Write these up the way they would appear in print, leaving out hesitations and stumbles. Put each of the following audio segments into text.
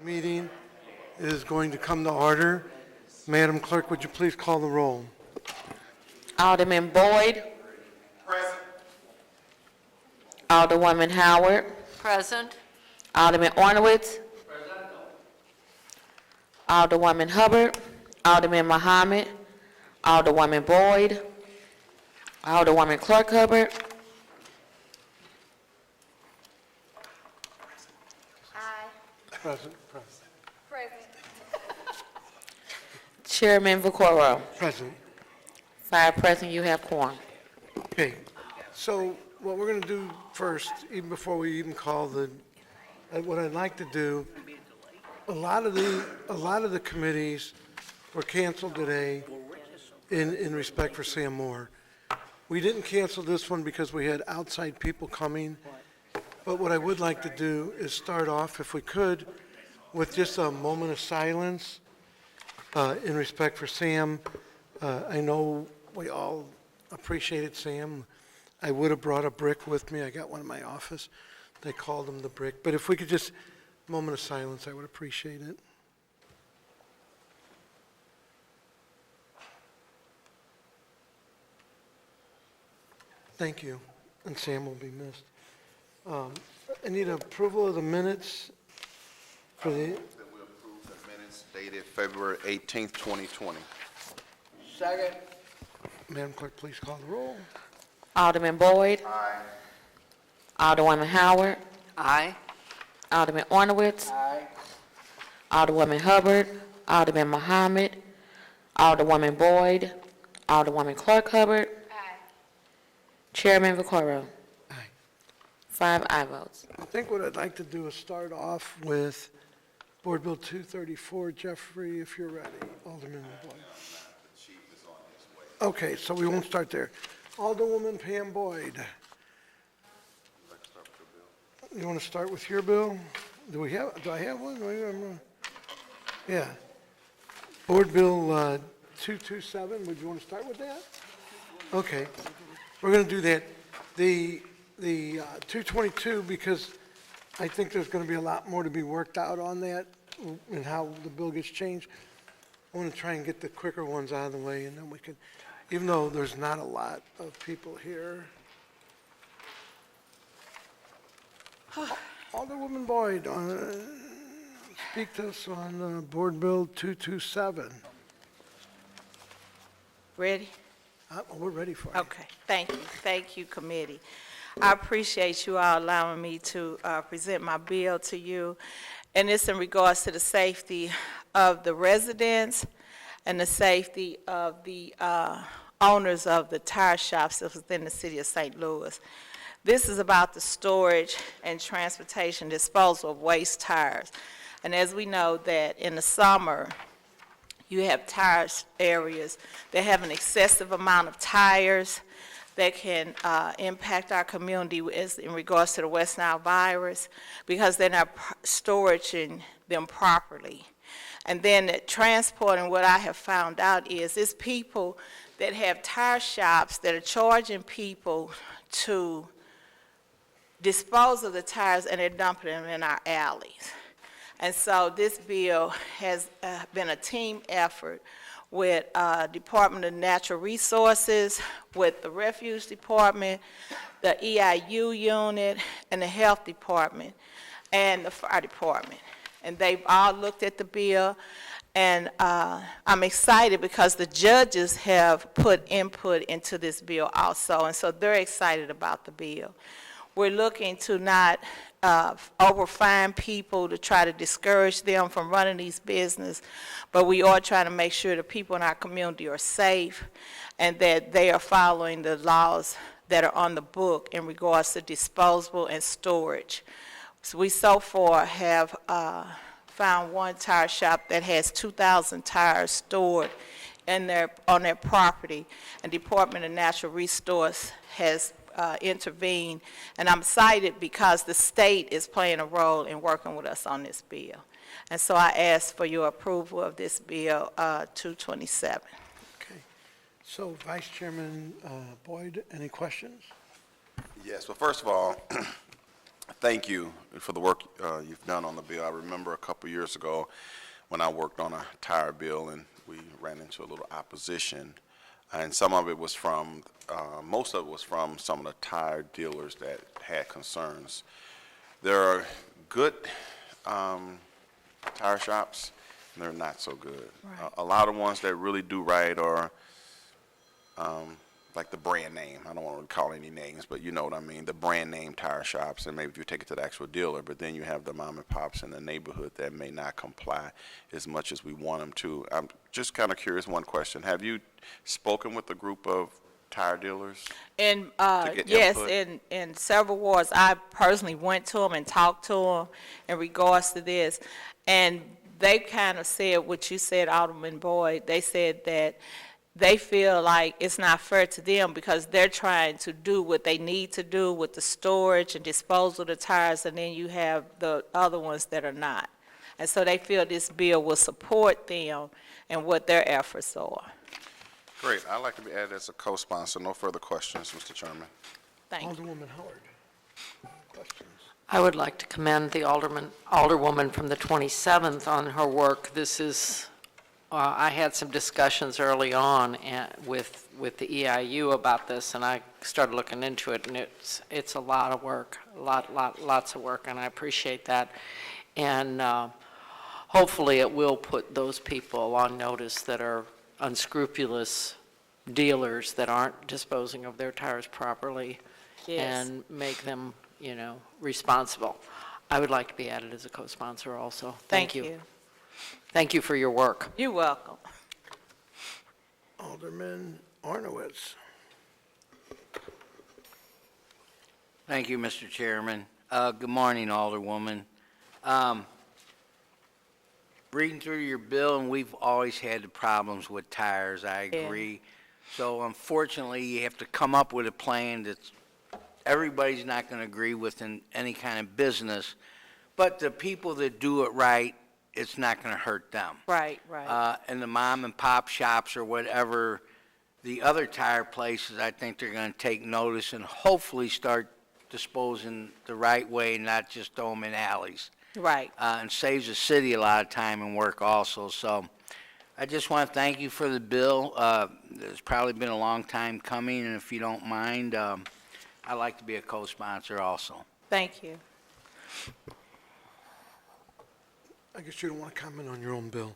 Meeting is going to come to order. Madam Clerk, would you please call the roll? Alderman Boyd. Present. Alderwoman Howard. Present. Alderman Ornowitz. Alderwoman Hubbard. Alderman Muhammad. Alderwoman Boyd. Alderwoman Clark Hubbard. Present. Chairman Vaccaro. Present. 5 present, you have quorum. Okay, so what we're going to do first, even before we even call what I'd like to do, a lot of the committees were canceled today in respect for Sam Moore. We didn't cancel this one because we had outside people coming, but what I would like to do is start off, if we could, with just a moment of silence in respect for Sam. I know we all appreciated Sam. I would have brought a brick with me. I got one in my office. They called him the brick. But if we could just, moment of silence, I would appreciate it. Thank you. And Sam will be missed. I need approval of the minutes for the... That we approve the minutes dated February 18th, 2020. Second. Madam Clerk, please call the roll. Alderman Boyd. Aye. Alderwoman Howard. Aye. Alderman Ornowitz. Aye. Alderwoman Hubbard. Alderman Muhammad. Alderwoman Boyd. Alderwoman Clark Hubbard. Chairman Vaccaro. Aye. 5 aye votes. I think what I'd like to do is start off with Board Bill 234. Jeffrey, if you're ready. Alderman Boyd. The chief is on his way. Okay, so we won't start there. Alderwoman Pam Boyd. You want to start with your bill? Do I have one? Yeah. Board Bill 227, would you want to start with that? Okay, we're going to do that. The 222, because I think there's going to be a lot more to be worked out on that and how the bill gets changed. I want to try and get the quicker ones out of the way, and then we can, even though there's not a lot of people here. Alderwoman Boyd, speak to us on Board Bill 227. Ready? We're ready for it. Okay, thank you. Thank you, committee. I appreciate you all allowing me to present my bill to you, and it's in regards to the safety of the residents and the safety of the owners of the tire shops that was within the city of St. Louis. This is about the storage and transportation disposal of waste tires. And as we know that in the summer, you have tire areas that have an excessive amount of tires that can impact our community in regards to the West Nile virus because they're not storing them properly. And then transporting, what I have found out is it's people that have tire shops that are charging people to dispose of the tires and they're dumping them in our alleys. And so this bill has been a team effort with Department of Natural Resources, with the Refuge Department, the EIU unit, and the Health Department, and the Fire Department. And they've all looked at the bill, and I'm excited because the judges have put input into this bill also, and so they're excited about the bill. We're looking to not overfine people to try to discourage them from running these businesses, but we are trying to make sure the people in our community are safe and that they are following the laws that are on the book in regards to disposable and storage. So we so far have found one tire shop that has 2,000 tires stored on their property, and Department of Natural Resources has intervene, and I'm excited because the state is playing a role in working with us on this bill. And so I ask for your approval of this bill 227. Okay. So Vice Chairman Boyd, any questions? Yes, well, first of all, Thank you for the work you've done on the bill. I remember a couple years ago when I worked on a tire bill and we ran into a little opposition. And some of it was from, most of it was from some of the tire dealers that had concerns. There are good tire shops, and they're not so good. Right. A lot of ones that really do right are like the brand name. I don't want to call any names, but you know what I mean, the brand name tire shops, and maybe if you take it to the actual dealer, but then you have the mom and pops in the neighborhood that may not comply as much as we want them to. I'm just kind of curious, one question. Have you spoken with a group of tire dealers? And, get yes, input? in several wards, I personally went to them and talked to them in regards to this. And they kind of said what you said, Alderman Boyd. They said that they feel like it's not fair to them because they're trying to do what they need to do with the storage and disposal of the tires, and then you have the other ones that are not. And so they feel this bill will support them and what their efforts are. Great. I'd like to be added as a co-sponsor. No further questions, Mr. Chairman. Thank you. Alderwoman Howard. Questions? I would like to commend the Alderwoman from the 27th on her work. This is, I had some discussions early on with the EIU about this, and I started looking into it, and it's a lot of work, lots of work, and I appreciate that. And hopefully it will put those people on notice that are unscrupulous dealers that aren't disposing of their tires properly. Yes. And make them, responsible. I would like to be added as a co-sponsor also. Thank you. Thank you for your work. You're welcome. Alderman Ornowitz. Thank you, Mr. Chairman. Good morning, Alderwoman. Reading through your bill, and we've always had the problems with tires, I agree. So unfortunately, you have to come up with a plan that everybody's not going to agree with in any kind of business. But the people that do it right, it's not going to hurt them. Right. And the mom and pop shops or whatever, the other tire places, I think they're going to take notice and hopefully start disposing the right way, not just throw them in alleys. Right. And saves the city a lot of time and work also. So I just want to thank you for the bill. It's probably been a long time coming, and if you don't mind, I'd like to be a co-sponsor also. Thank you. I guess you don't want to comment on your own bill.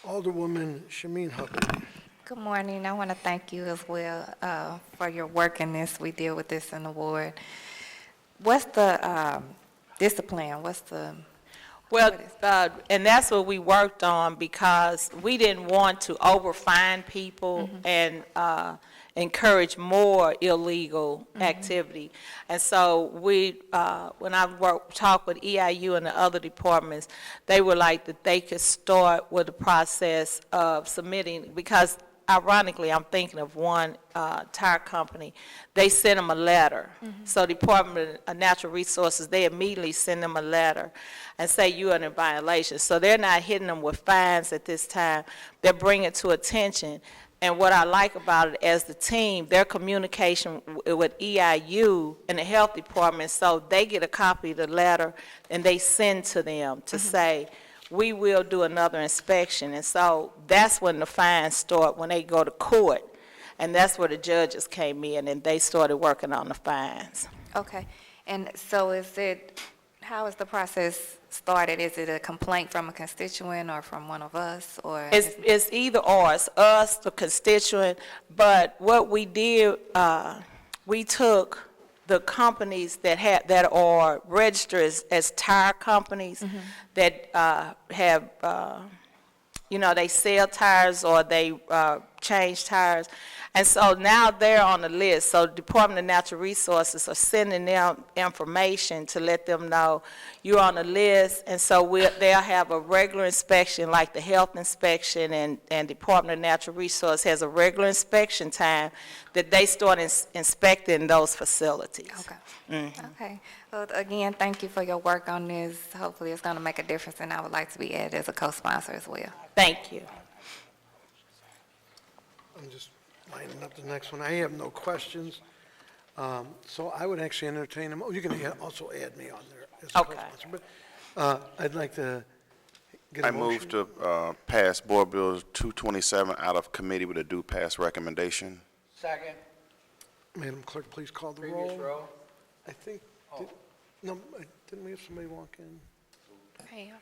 Alderwoman Shameen Hubbard. Good morning. I want to thank you as well for your work in this. We deal with this in the ward. What's the discipline? What's the... Well, What is and that's what we worked on because we didn't want to overfine people and encourage more illegal activity. And so we, when I talked with EIU and the other departments, they were like that they could start with the process of submitting, because ironically, I'm thinking of one tire company. They sent them a letter. So Department of Natural Resources, they immediately send them a letter and say you're in violation. So they're not hitting them with fines at this time. They're bringing it to attention. And what I like about it as the team, their communication with EIU and the health department, so they get a copy of the letter and they send to them to say, we will do another inspection. And so that's when the fines start, when they go to court. And that's where the judges came in and they started working on the fines. Okay. And so how is the process started? Is it a complaint from a constituent or from one of us, or? It's either or, it's us, the constituent, but what we did, we took the companies that are registered as tire companies that have, they sell tires or they change tires. And so now they're on the list. So Department of Natural Resources are sending them information to let them know you're on the list. And so they'll have a regular inspection, like the health inspection, and Department of Natural Resources has a regular inspection time that they start inspecting those facilities. Okay. Okay. Well, again, thank you for your work on this. Hopefully it's going to make a difference, and I would like to be added as a co-sponsor as well. Thank you. I'm just lining up the next one. I have no questions. So I would actually entertain them. Oh, you can also add me on there as a Okay. co-sponsor. But I'd like to get a I motion. move to pass Board Bill 227 out of committee with a due pass recommendation. Second. Madam Clerk, please call the roll. Previous row. I think, no, didn't we have somebody walk in? Pam.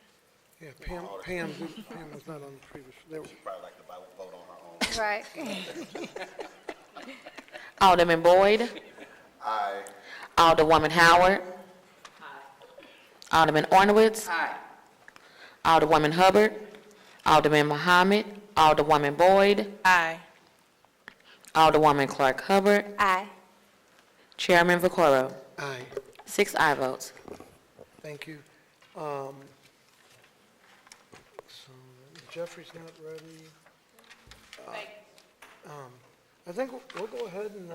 Yeah, Pam was not on the previous, there we Probably like to vote on her own. Right. Alderman Boyd. Aye. Alderwoman Howard. Alderman Ornowitz. Aye. Alderwoman Hubbard. Alderman Muhammad. Alderwoman Boyd. Aye. Alderwoman Clark Hubbard. Aye. Chairman Vaccaro. aye, 6 aye votes. thank you. So Jeffrey's not ready. I think we'll go ahead and,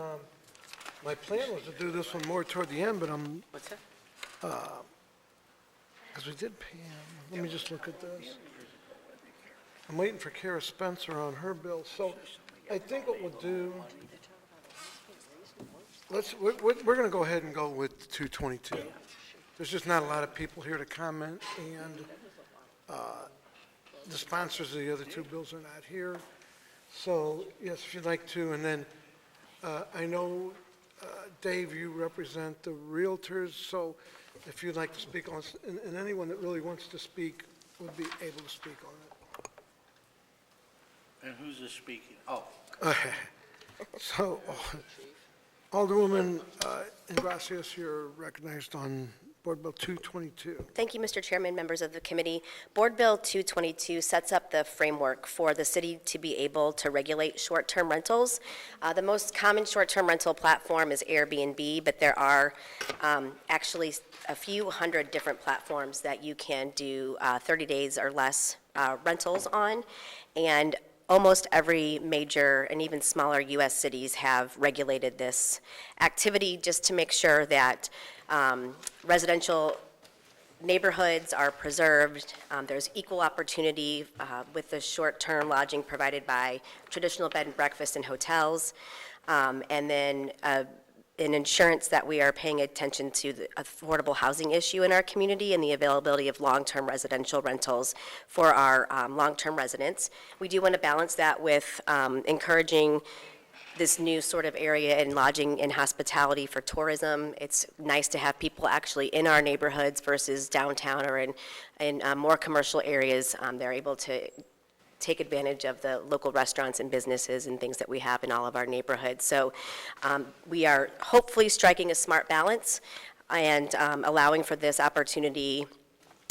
my plan was to do this one more toward the end, but What's that? because we did Pam, let me just look at this. I'm waiting for Kara Spencer on her bill, so I think what we'll do, we're going to go ahead and go with 222. There's just not a lot of people here to comment, and the sponsors of the other two bills are not here. So, yes, if you'd like to, and then I know, Dave, you represent the Realtors, so if you'd like to speak on, and anyone that really wants to speak would be able to speak on And who's this speaking? Oh. it. So, Alderwoman Ingrassia, you're recognized on Board Bill 222. Thank you, Mr. Chairman, members of the committee. Board Bill 222 sets up the framework for the city to be able to regulate short-term rentals. The most common short-term rental platform is Airbnb, but there are actually a few hundred different platforms that you can do 30 days or less rentals on. And almost every major and even smaller U.S. cities have regulated this activity just to make sure that residential neighborhoods are preserved. There's equal opportunity with the short-term lodging provided by traditional bed and breakfast and hotels. And then an insurance that we are paying attention to the affordable housing issue in our community and the availability of long-term residential rentals for our long-term residents. We do want to balance that with encouraging this new sort of area in lodging and hospitality for tourism. It's nice to have people actually in our neighborhoods versus downtown or in more commercial areas. They're able to take advantage of the local restaurants and businesses and things that we have in all of our neighborhoods. So we are hopefully striking a smart balance and allowing for this opportunity,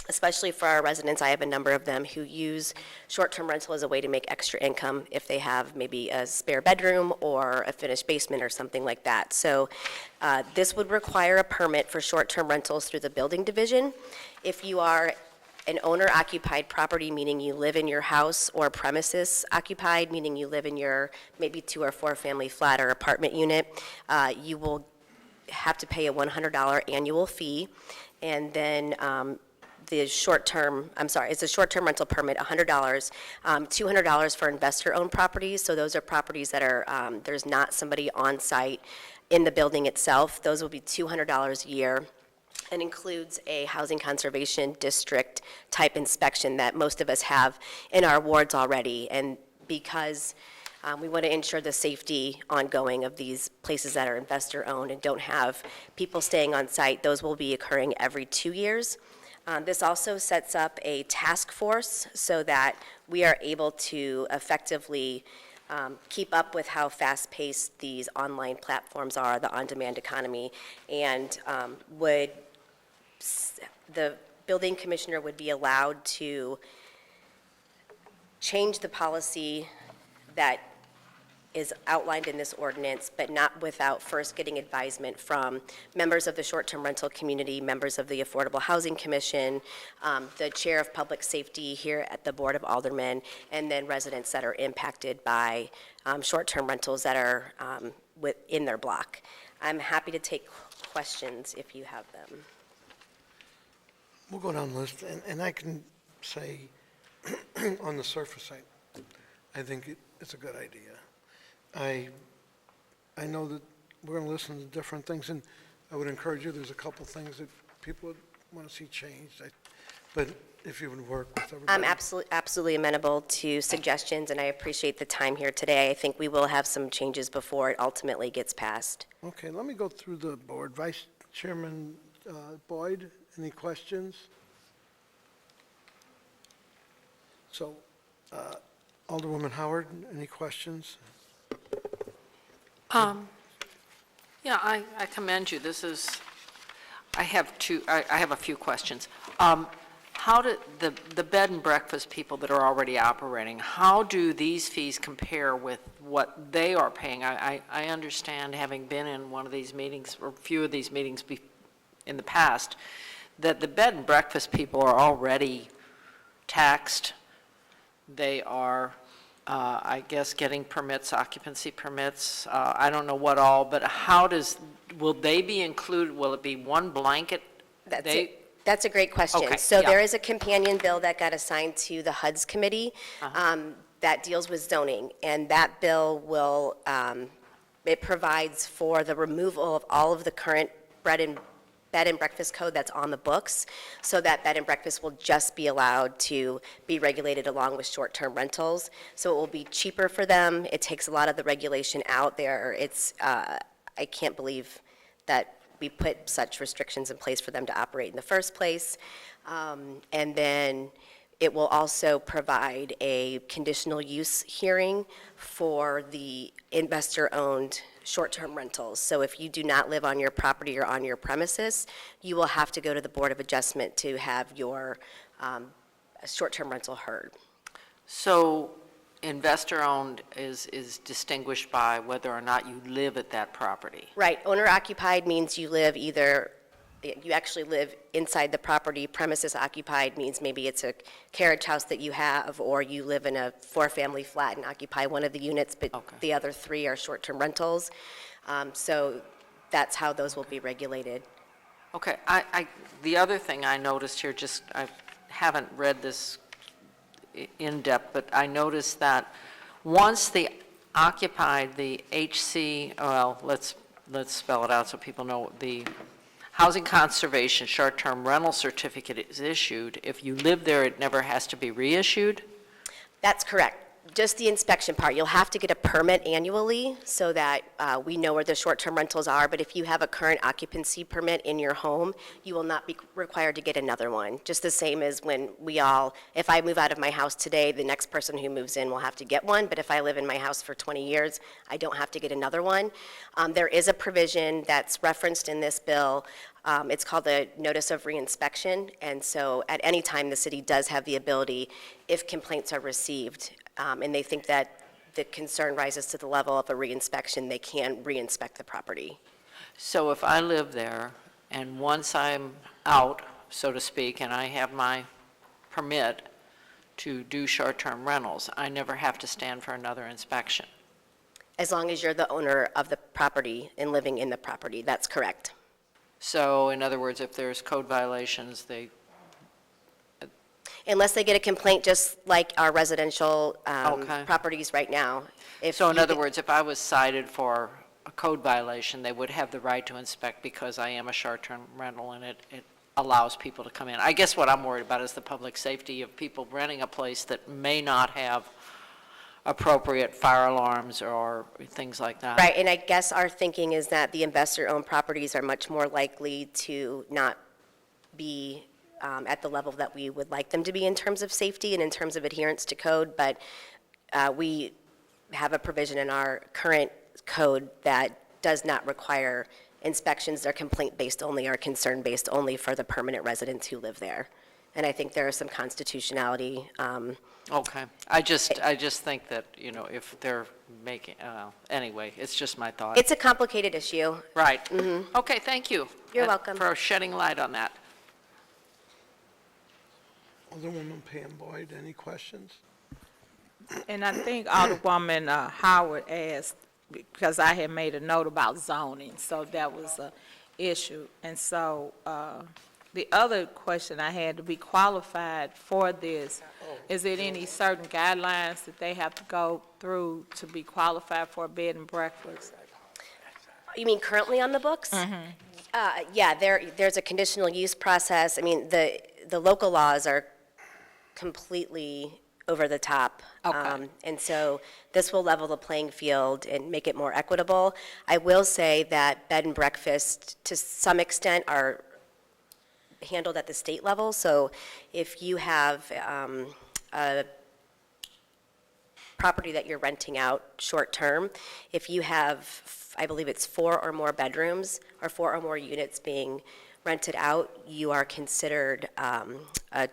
especially for our residents. I have a number of them who use short-term rental as a way to make extra income if they have maybe a spare bedroom or a finished basement or something like that. So this would require a permit for short-term rentals through the building division. If you are an owner-occupied property, meaning you live in your house, or premises occupied, meaning you live in your maybe 2 or 4 family flat or apartment unit, you will have to pay a $100 annual fee. And then it's a short-term rental permit, $100, $200 for investor-owned properties. So those are properties that are, there's not somebody on site in the building itself. Those will be $200 a year, and includes a housing conservation district type inspection that most of us have in our wards already. And because we want to ensure the safety ongoing of these places that are investor-owned and don't have people staying on site, those will be occurring every 2 years. This also sets up a task force so that we are able to effectively keep up with how fast-paced these online platforms are, the on-demand economy, and the building commissioner would be allowed to change the policy that is outlined in this ordinance, but not without first getting advisement from members of the short-term rental community, members of the Affordable Housing Commission, the chair of public safety here at the Board of Aldermen, and then residents that are impacted by short-term rentals that are within their block. I'm happy to take questions if you have them. We'll go down the list, and I can say, on the surface, I think it's a good idea. I know that we're going to listen to different things, and I would encourage you, there's a couple things that people would want to see changed, but if you would work with everybody. I'm absolutely amenable to suggestions, and I appreciate the time here today. I think we will have some changes before it ultimately gets passed. Okay, let me go through the board. Vice Chairman Boyd, any questions? So, Alderwoman Howard, any questions? Yeah, I commend you. I have a few questions. How do the bed and breakfast people that are already operating, how do these fees compare with what they are paying? I understand, having been in one of these meetings, or a few of these meetings in the past, that the bed and breakfast people are already taxed. They are, I guess, getting permits, occupancy permits, I don't know what all, but will they be included? Will it be one blanket? That's a great question. Okay, So yeah. there is a companion bill that got assigned to the HUD's committee that deals with zoning, and that bill will, it provides for the removal of all of the current bed and breakfast code that's on the books, so that bed and breakfast will just be allowed to be regulated along with short-term rentals. So it will be cheaper for them. It takes a lot of the regulation out there. I can't believe that we put such restrictions in place for them to operate in the first place. And then it will also provide a conditional use hearing for the investor-owned short-term rentals. So if you do not live on your property or on your premises, you will have to go to the Board of Adjustment to have your short-term rental heard. So investor-owned is distinguished by whether or not you live at that property. Right, owner-occupied means you actually live inside the property. Premises occupied means maybe it's a carriage house that you have, or you live in a four-family flat and occupy one of the units, but Okay. the other three are short-term rentals. So that's how those will be regulated. Okay, the other thing I noticed here, I haven't read this in depth, but I noticed that once the HC, well, let's spell it out so people know, the Housing Conservation Short-Term Rental Certificate is issued, if you live there, it never has to be reissued? That's correct. Just the inspection part. You'll have to get a permit annually so that we know where the short-term rentals are, but if you have a current occupancy permit in your home, you will not be required to get another one. Just the same as when if I move out of my house today, the next person who moves in will have to get one, but if I live in my house for 20 years, I don't have to get another one. There is a provision that's referenced in this bill. It's called the Notice of Reinspection, and so at any time, the city does have the ability, if complaints are received, and they think that the concern rises to the level of a reinspection, they can reinspect the property. So if I live there, and once I'm out, so to speak, and I have my permit to do short-term rentals, I never have to stand for another inspection? As long as you're the owner of the property and living in the property, that's correct. So in other words, if there's code violations, Unless they get a complaint, just like our residential Okay. properties right now. so in other words, if I was cited for a code violation, they would have the right to inspect because I am a short-term rental and it allows people to come in. I guess what I'm worried about is the public safety of people renting a place that may not have appropriate fire alarms or things like that. Right, and I guess our thinking is that the investor-owned properties are much more likely to not be at the level that we would like them to be in terms of safety and in terms of adherence to code, but we have a provision in our current code that does not require inspections. They're complaint-based only or concern-based only for the permanent residents who live there. And I think there is some constitutionality. Okay. I just think that, if they're making, anyway, it's just my thought. It's a complicated issue. Right. Okay, thank you. You're welcome. For shedding light on that. Alderwoman Pam Boyd, any questions? And I think Alderwoman Howard asked, because I had made a note about zoning, so that was an issue. And so the other question I had, to be qualified for this, is there any certain guidelines that they have to go through to be qualified for a bed and breakfast? You mean currently on the books? Yeah, there's a conditional use process. I mean, the local laws are completely over the top. Okay. And so this will level the playing field and make it more equitable. I will say that bed and breakfast, to some extent, are handled at the state level. So if you have a property that you're renting out short-term, if you have, I believe it's 4 or more bedrooms or 4 or more units being rented out, you are considered a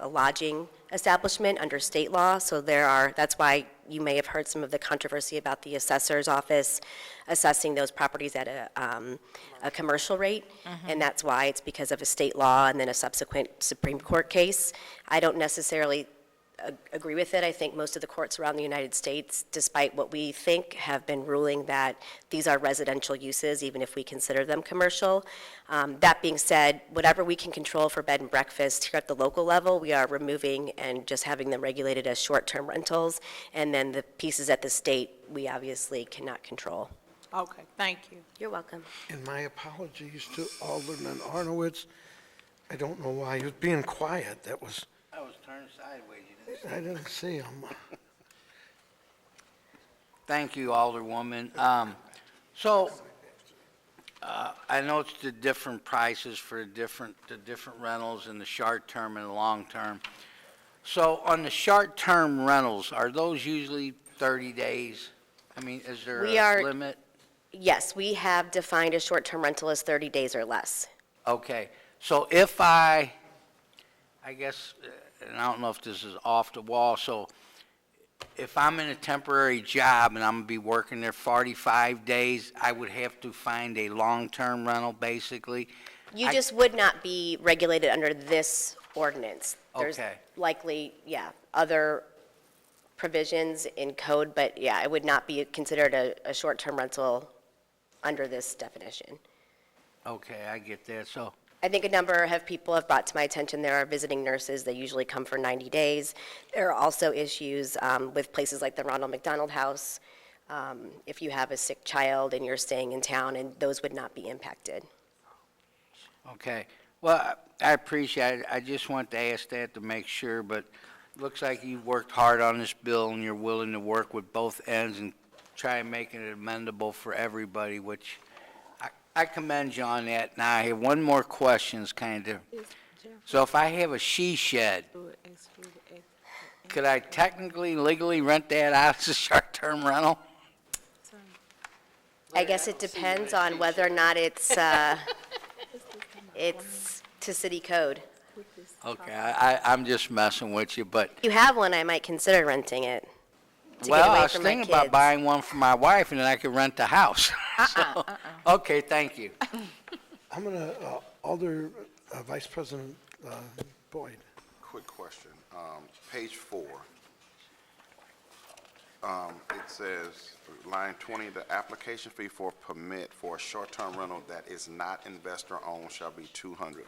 lodging establishment under state law. So that's why you may have heard some of the controversy about the assessor's office assessing those properties at a commercial rate. And that's why it's because of a state law and then a subsequent Supreme Court case. I don't necessarily agree with it. I think most of the courts around the United States, despite what we think, have been ruling that these are residential uses, even if we consider them commercial. That being said, whatever we can control for bed and breakfast here at the local level, we are removing and just having them regulated as short-term rentals. And then the pieces at the state, we obviously cannot control. Okay, thank you. You're welcome. And my apologies to Alderman Arnowitz. I don't know why he was being quiet. That was, I was turned sideways, you didn't see. I didn't see him. Thank you, Alderwoman. I noticed the different prices for the different rentals in the short term and the long term. So on the short term rentals, are those usually 30 days? I mean, is there a limit? Yes, we have defined a short-term rental as 30 days or less. Okay, so if I guess, and I don't know if this is off the wall, so if I'm in a temporary job and I'm gonna be working there 45 days, I would have to find a long-term rental, basically? You just would not be regulated under this ordinance. There's Okay. likely, other provisions in code, but it would not be considered a short-term rental under this definition. Okay, I get that, so, I think a number of people have brought to my attention, there are visiting nurses, they usually come for 90 days. There are also issues with places like the Ronald McDonald House, if you have a sick child and you're staying in town, and those would not be impacted. okay. Well, I appreciate it. I just want to ask that to make sure, but it looks like you worked hard on this bill and you're willing to work with both ends and try and make it amendable for everybody, which I commend you on that. Now, I have one more question, kind of. So if I have a she shed, could I technically, legally rent that out as a short-term rental? I guess it depends on whether or not it's to city code. Okay, I'm just messing with you, but, If you have one, I might consider renting it to get well, away I was from my thinking about kids. buying one for my wife, and then I could rent the house. So, okay, thank you. I'm going to, Vice President Boyd. Quick question. Page 4. It says, line 20, the application fee for permit for a short-term rental that is not investor-owned shall be $200.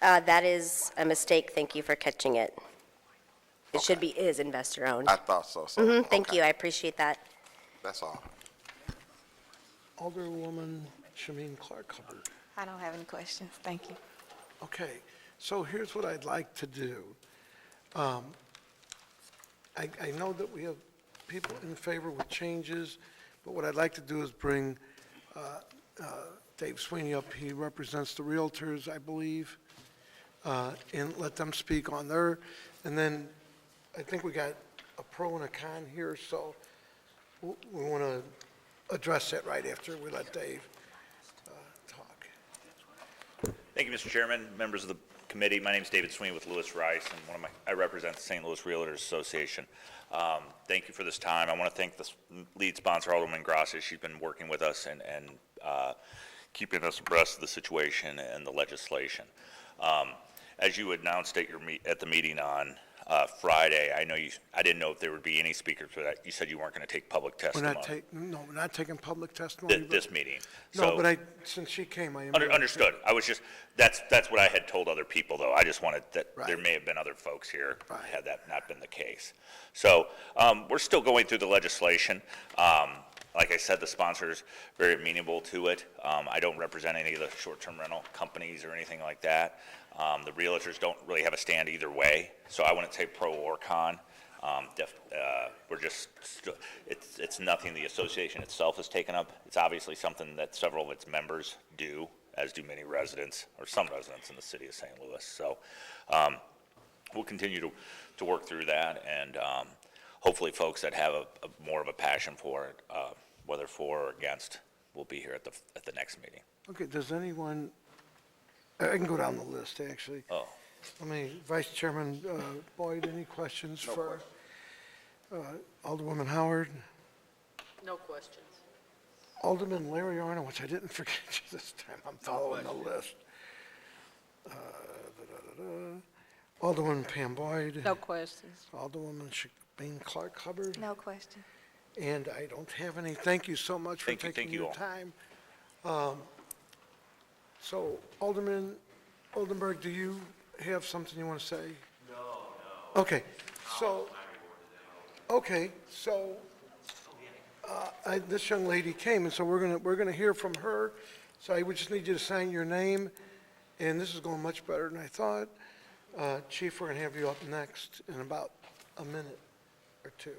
That is a mistake. Thank you for catching it. It should be is investor-owned. I thought so. So Thank okay. you. I appreciate that. That's all. Alderwoman Shameen Clark-Hubbard. I don't have any questions. Thank you. Okay, so here's what I'd like to do. I know that we have people in favor with changes, but what I'd like to do is bring Dave Sweeney up. He represents the Realtors, I believe, and let them speak on their, and then I think we got a pro and a con here, so we want to address that right after we let Dave talk. Thank you, Mr. Chairman, members of the committee. My name is David Sweeney with Lewis Rice, and I represent the St. Louis Realtors Association. Thank you for this time. I want to thank the lead sponsor, Alderwoman Ingrassia. She's been working with us and keeping us abreast of the situation and the legislation. As you announced at the meeting on Friday, I didn't know if there would be any speakers for that. You said you weren't going to take public testimony. We're not taking public testimony. This meeting. No, So- but since she came, I am. Understood. I was just, that's what I had told other people, though. I just wanted that, there Right. may have been other folks here, Right. had that not been the case. So, we're still going through the legislation. Like I said, the sponsor's very amenable to it. I don't represent any of the short-term rental companies or anything like that. The realtors don't really have a stand either way, so I wouldn't say pro or con. We're just, it's nothing the association itself has taken up. It's obviously something that several of its members do, as do many residents, or some residents in the city of St. Louis. So we'll continue to work through that, and hopefully folks that have a more of a passion for it, whether for or against, will be here at the next meeting. Okay, does anyone, I can go down the list, actually. Oh. Vice Chairman Boyd, any questions for Alderwoman Howard? No questions. Alderman Larry Arno, which I didn't forget you this time, I'm following the list. Alderwoman Pam Boyd. No questions. Alderwoman Shabine Clark Hubbard. No question. And I don't have any. Thank you so much for Thank you taking your all. time. So Alderman Oldenburg, do you have something you want to say? No. Okay, so, this young lady came, and so we're gonna hear from her. So I would just need you to sign your name, and this is going much better than I thought. Chief, we're gonna have you up next in about a minute or two.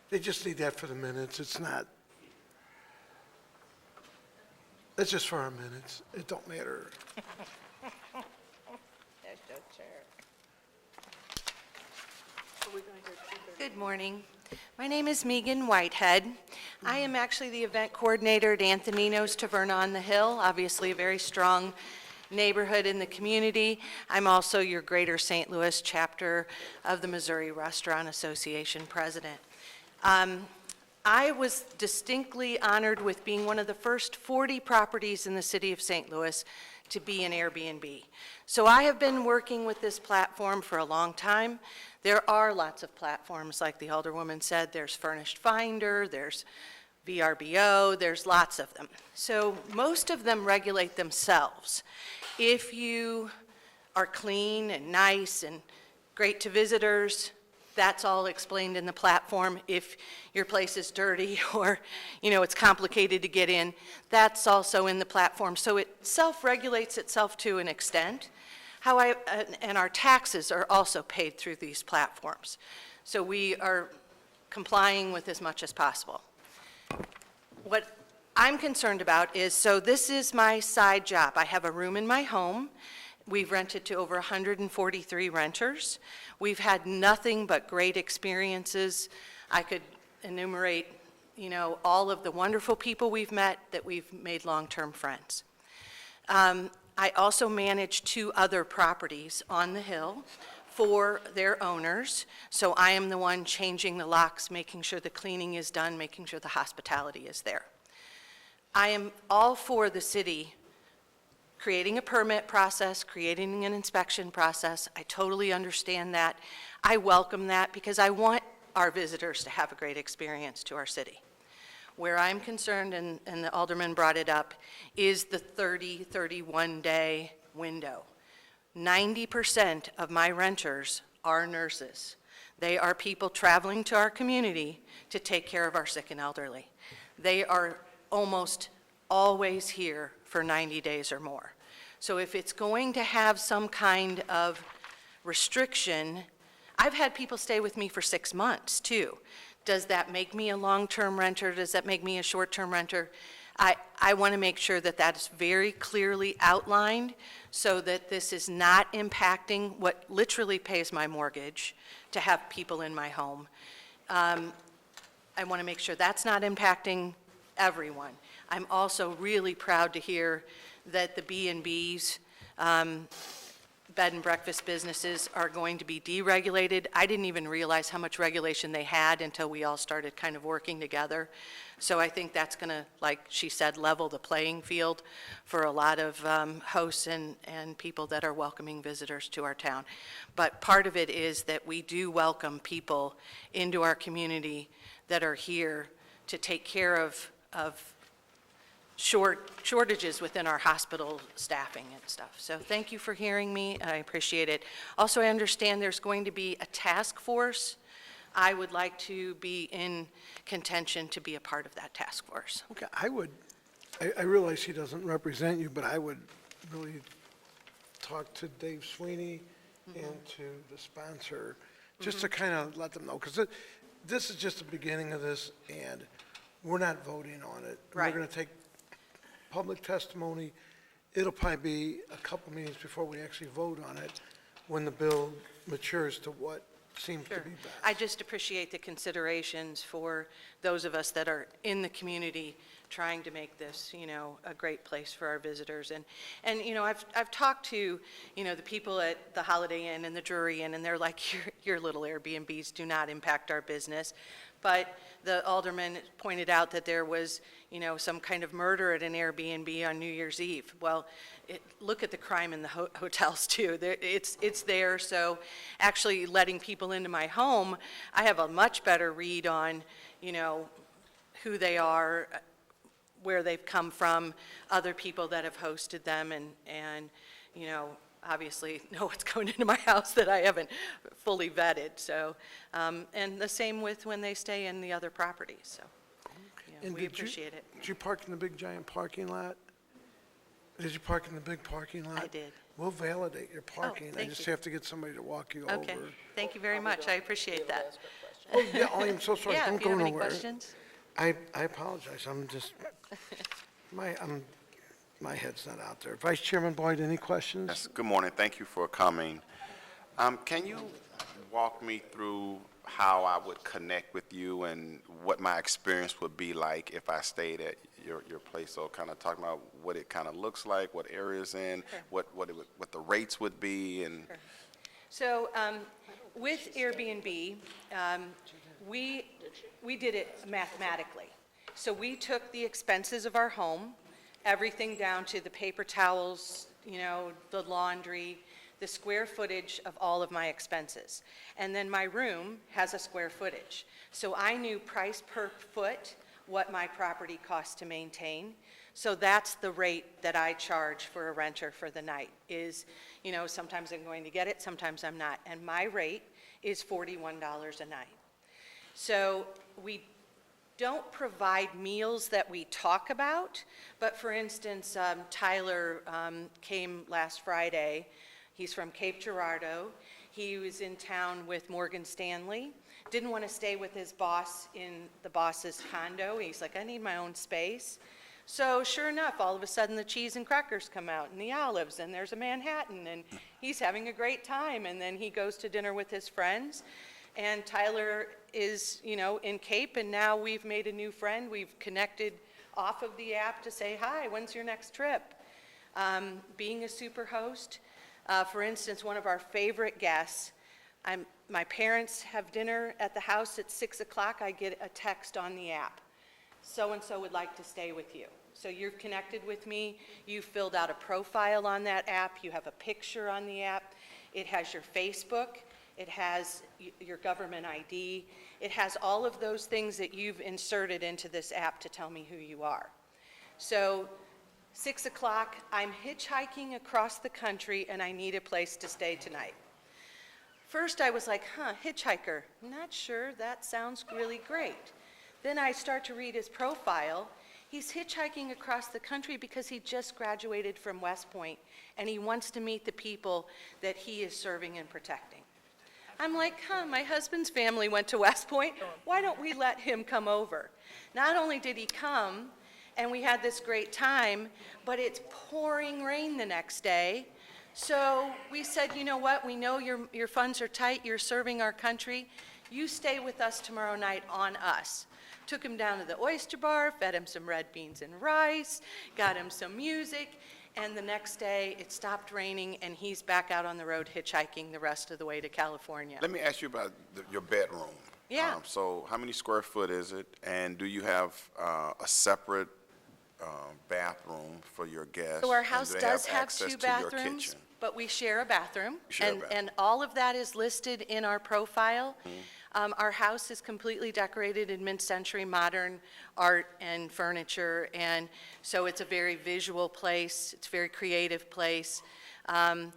They just need that for the minutes. It's not, it's just for our minutes. It don't matter. Good morning. My name is Megan Whitehead. I am actually the event coordinator at Anthonino's Taverna on the Hill, obviously a very strong neighborhood in the community. I'm also your Greater St. Louis chapter of the Missouri Restaurant Association president. I was distinctly honored with being one of the first 40 properties in the city of St. Louis to be an Airbnb. So I have been working with this platform for a long time. There are lots of platforms, like the Alderwoman said. There's Furnished Finder, there's VRBO, there's lots of them. So most of them regulate themselves. If you are clean and nice and great to visitors, that's all explained in the platform. If your place is dirty or, it's complicated to get in, that's also in the platform. So it self-regulates itself to an extent. And our taxes are also paid through these platforms. So we are complying with as much as possible. What I'm concerned about is, so this is my side job. I have a room in my home. We've rented to over 143 renters. We've had nothing but great experiences. I could enumerate, all of the wonderful people we've met that we've made long-term friends. I also manage 2 other properties on the hill for their owners. So I am the one changing the locks, making sure the cleaning is done, making sure the hospitality is there. I am all for the city creating a permit process, creating an inspection process. I totally understand that. I welcome that because I want our visitors to have a great experience to our city. Where I'm concerned, and the Alderman brought it up, is the 31-day window. 90% of my renters are nurses. They are people traveling to our community to take care of our sick and elderly. They are almost always here for 90 days or more. So if it's going to have some kind of restriction, I've had people stay with me for 6 months too. Does that make me a long-term renter? Does that make me a short-term renter? I want to make sure that that is very clearly outlined so that this is not impacting what literally pays my mortgage to have people in my home. I want to make sure that's not impacting everyone. I'm also really proud to hear that the B&Bs, bed and breakfast businesses, are going to be deregulated. I didn't even realize how much regulation they had until we all started kind of working together. So I think that's going to, like she said, level the playing field for a lot of hosts and people that are welcoming visitors to our town. But part of it is that we do welcome people into our community that are here to take care of shortages within our hospital staffing and stuff. So thank you for hearing me. I appreciate it. Also, I understand there's going to be a task force I would like to be in contention to be a part of that task force. Okay, I realize he doesn't represent you, but I would really talk to Dave Sweeney and to the sponsor, just to kind of let them know, because this is just the beginning of this, and we're not voting on it. Right. We're going to take public testimony. It'll probably be a couple meetings before we actually vote on it, when the bill matures to what seems to Sure. be best. I just appreciate the considerations for those of us that are in the community trying to make this, a great place for our visitors. And I've talked to, the people at the Holiday Inn and the Drury Inn, and they're like, your little Airbnbs do not impact our business. But the alderman pointed out that there was, some kind of murder at an Airbnb on New Year's Eve. Well, look at the crime in the hotels too. It's there, so actually letting people into my home, I have a much better read on, who they are, where they've come from, other people that have hosted them, and obviously know what's going into my house that I haven't fully vetted. So, and the same with when they stay in the other properties. So, And we appreciate it. Did you park in the big giant parking lot? Did you park in the big parking lot? I did. We'll validate your parking. I thank just you. have to get somebody to walk you Okay. over. Thank you very much. I appreciate that. Oh, yeah, I am so sorry. Yeah, Don't if you go have any nowhere. questions. I apologize. I'm just, my head's not out there. Vice Chairman Boyd, any questions? Yes, good morning. Thank you for coming. Can you walk me through how I would connect with you and what my experience would be like if I stayed at your place? So kind of talking about what it kind of looks like, what areas in, what the rates would be, and So with Airbnb, we did it mathematically. So we took the expenses of our home, everything down to the paper towels, the laundry, the square footage of all of my expenses. And then my room has a square footage. So I knew price per foot, what my property costs to maintain. So that's the rate that I charge for a renter for the night is, sometimes I'm going to get it, sometimes I'm not. And my rate is $41 a night. So we don't provide meals that we talk about, but for instance, Tyler came last Friday. He's from Cape Girardeau. He was in town with Morgan Stanley. Didn't want to stay with his boss in the boss's condo. He's like, I need my own space. So sure enough, all of a sudden the cheese and crackers come out and the olives, and there's a Manhattan, and he's having a great time. And then he goes to dinner with his friends. And Tyler is, in Cape, and now we've made a new friend. We've connected off of the app to say, hi, when's your next trip? Being a super host, for instance, one of our favorite guests, my parents have dinner at the house at 6 o'clock. I get a text on the app. So-and-so would like to stay with you. So you're connected with me. You filled out a profile on that app. You have a picture on the app. It has your Facebook. It has your government ID. It has all of those things that you've inserted into this app to tell me who you are. So 6 o'clock, I'm hitchhiking across the country and I need a place to stay tonight. First I was like, hitchhiker, not sure, that sounds really great. Then I start to read his profile. He's hitchhiking across the country because he just graduated from West Point and he wants to meet the people that he is serving and protecting. I'm like, my husband's family went to West Point. Why don't we let him come over? Not only did he come, and we had this great time, but it's pouring rain the next day. So we said, you know what? We know your funds are tight. You're serving our country. You stay with us tomorrow night on us. Took him down to the oyster bar, fed him some red beans and rice, got him some music, and the next day it stopped raining and he's back out on the road hitchhiking the rest of the way to California. let me ask you about your bedroom. Yeah. So how many square foot is it, and do you have a separate bathroom for your guests? So our And house do they does have access 2 to your bathrooms, kitchen? but we share a bathroom. Share a and bathroom. And all of that is listed in our profile. Our house is completely decorated in mid-century modern art and furniture, and so it's a very visual place. It's a very creative place. I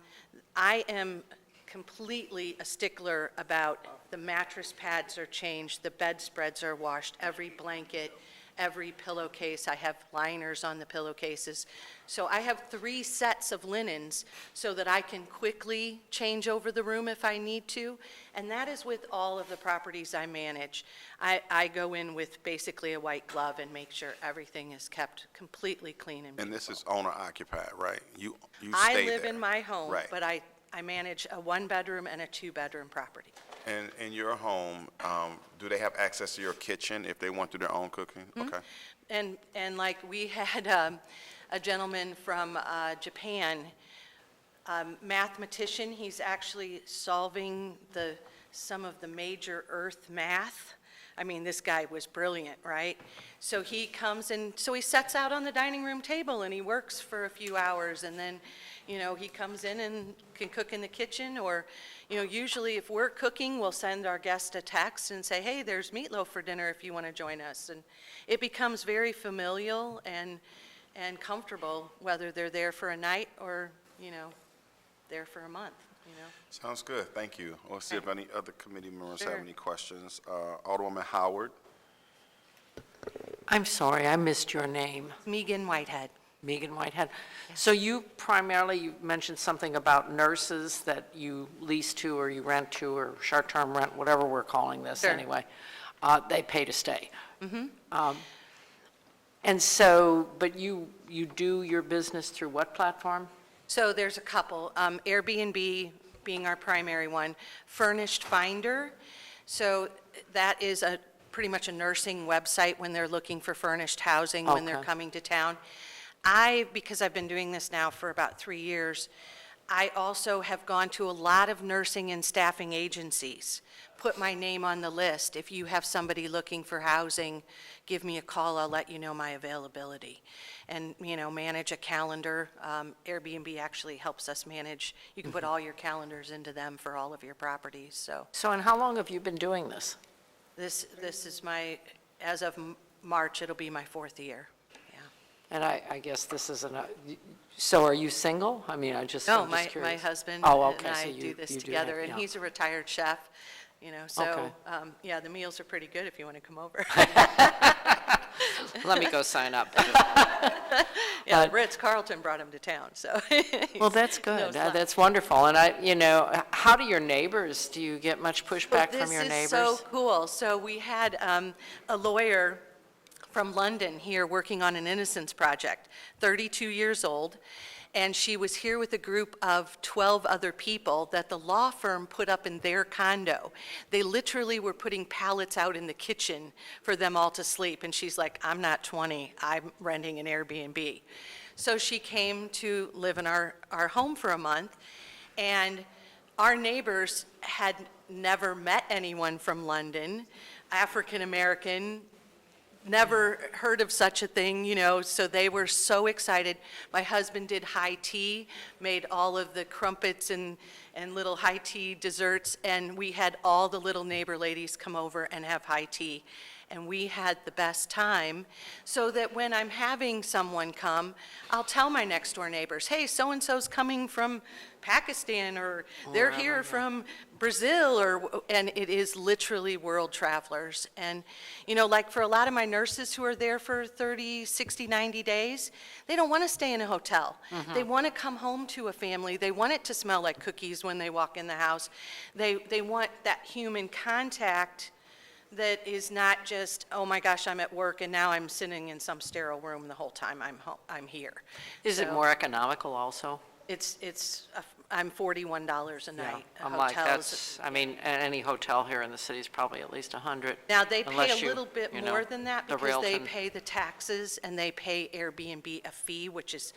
am completely a stickler about The mattress pads are changed, the bedspreads are washed, every blanket, every pillowcase. I have liners on the pillowcases. So I have 3 sets of linens so that I can quickly change over the room if I need to. And that is with all of the properties I manage. I go in with basically a white glove and make sure everything is kept completely clean and And this beautiful. is owner occupied, right? You I stay live there. in my home, Right. but I manage a 1-bedroom and a 2-bedroom property. And in your home, do they have access to your kitchen if they want to do their own cooking? Mm-hmm. Okay. And like, we had a gentleman from Japan, mathematician, he's actually solving some of the major Earth math. I mean, this guy was brilliant, right? So he comes and, so he sets out on the dining room table and he works for a few hours, and then, he comes in and can cook in the kitchen, or, usually if we're cooking, we'll send our guest a text and say, hey, there's meatloaf for dinner if you want to join us. And it becomes very familial and comfortable, whether they're there for a night or, there for a month, Sounds good. Thank you. We'll see if any other committee members have Sure. any questions. Alderwoman Howard. I'm sorry, I missed your name. Megan Whitehead. Megan Whitehead. So you mentioned something about nurses that you lease to or you rent to, or short-term rent, whatever we're calling this Sure. anyway. They pay to stay. And so, but you do your business through what platform? So there's a couple, Airbnb being our primary one, Furnished Finder. So that is pretty much a nursing website when they're looking for furnished housing, when they're Okay. coming to town. Because I've been doing this now for about 3 years, I also have gone to a lot of nursing and staffing agencies, put my name on the list. If you have somebody looking for housing, give me a call, I'll let you know my availability. And, manage a calendar. Airbnb actually helps us manage, you can put all your calendars into them for all of your properties, so. So, and how long have you been doing this? This is as of March, it'll be my 4th year, yeah. And I guess this isn't so are you single? I mean, I'm just No, my curious. Oh, husband and okay, so I you do this have- together, and yeah. he's a retired chef, so, Okay. yeah, the meals are pretty good if you want to come over. Let me go sign up. Yeah, Ritz-Carlton brought him to town, so. Well, that's No good. slack. That's wonderful. And how do your neighbors, do you get much pushback from your neighbors? This is so cool. So we had a lawyer from London here working on an innocence project, 32 years old, and she was here with a group of 12 other people that the law firm put up in their condo. They literally were putting pallets out in the kitchen for them all to sleep, and she's like, I'm not 20, I'm renting an Airbnb. So she came to live in our home for a month, and our neighbors had never met anyone from London, African American, never heard of such a thing, so they were so excited. My husband did high tea, made all of the crumpets and little high tea desserts, and we had all the little neighbor ladies come over and have high tea. And we had the best time, so that when I'm having someone come, I'll tell my next door neighbors, hey, so-and-so's coming from Pakistan, or they're here from Brazil, and it is literally world travelers. And, like for a lot of my nurses who are there for 30, 60, 90 days, they don't want to stay in a hotel. They want to come home to a family. They want it to smell like cookies when they walk in the house. They want that human contact that is not just, oh my gosh, I'm at work and now I'm sitting in some sterile room the whole time I'm here. Is it So more economical also? I'm $41 a night. I'm like, Hotels- any hotel here in the city is probably at least 100. Now, they pay unless a you, little bit you know, more than that the because they Railton. pay the taxes and they pay Airbnb a fee, which is,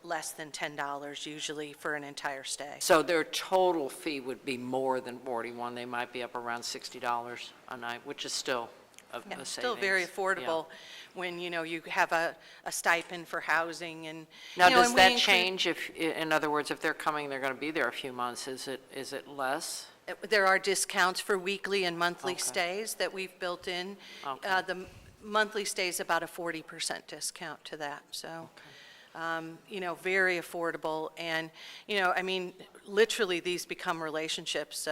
less than $10 usually for an entire stay. So their total fee would be more than 41. They might be up around $60 a night, which is still a savings. Still very Yeah. affordable when, you have a stipend for housing and. Now, does and we that include- change if, in other words, if they're coming, they're going to be there a few months, is it less? There are discounts for weekly and monthly Okay. stays that we've built in. Okay. The monthly stay is about a 40% discount to that, so, very affordable. And, literally, these become relationships.